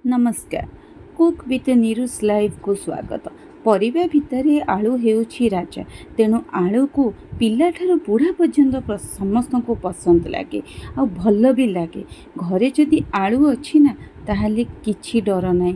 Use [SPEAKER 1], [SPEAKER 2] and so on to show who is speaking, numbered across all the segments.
[SPEAKER 1] नमस्कार। Cook with नीरुस live को स्वागत। परिबा भितर आलू हेउछि राजा, तेणु आलू को पिला ठारू बुढ़ा पर्यंत समस्त को पसंद लगे आ भल भी लगे। घरे जदि आलू अच्छी ना ताहले किछि डर ना,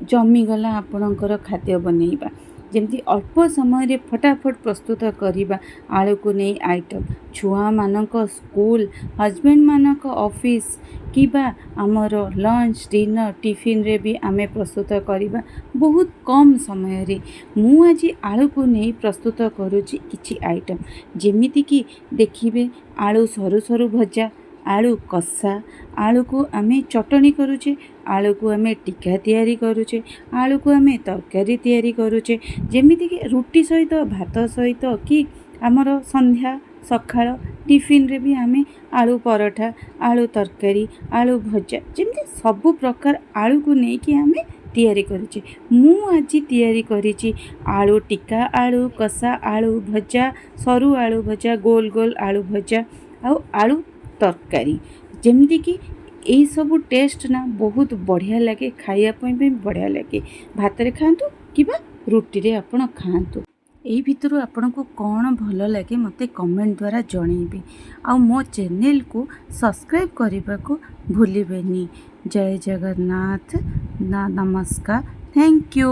[SPEAKER 1] जमीगला आपणकर खाद्य बनैबा। जमती अल्प समय फटाफट प्रस्तुत करवा आलू को नहीं आइटम छुआ मानक स्कूल हजबैंड मानक ऑफिस किबा आमर लंच डिनर टिफिन रे भी आमे प्रस्तुत करवा बहुत कम समय रे। मु आज आलू को नहीं प्रस्तुत करुच्ची किछि आइटम जेमिति कि देखिबे आलू सरू सरू भजा, आलू कषा, आलू को आमे चटनी करुचे, आलू को आमे टिक्का तैयारी करुचे, आलू को आमे तरकारी तैयारी करुचे जेमिति कि रुटी सहित भात सहित कि आमर संध्या सकाळ टिफिन रे भी आमे आलू पराठा, आलू तरकारी, आलू भजा जेमिति सबु प्रकार आलू को लेकिन आमे तैयारी करुचे। मु आज तैयारी करिछि आलू टिक्का, आलू कषा, आलू भजा, सरू आलू भजा, गोल गोल आलू भजा आ आलू तरकारी जेमिति कि यही सब टेस्ट ना बहुत बढ़िया लगे, खाइबा भी बढ़िया लगे। भात रे खातु कि रुटी रे आपण खातु। यही भितर आपन को कौन भल लगे मते कमेंट द्वारा जनइबे। आ मो चैनल को सब्सक्राइब करने को भूलिबेनी। जय जगन्नाथ। नमस्कार। Thank you.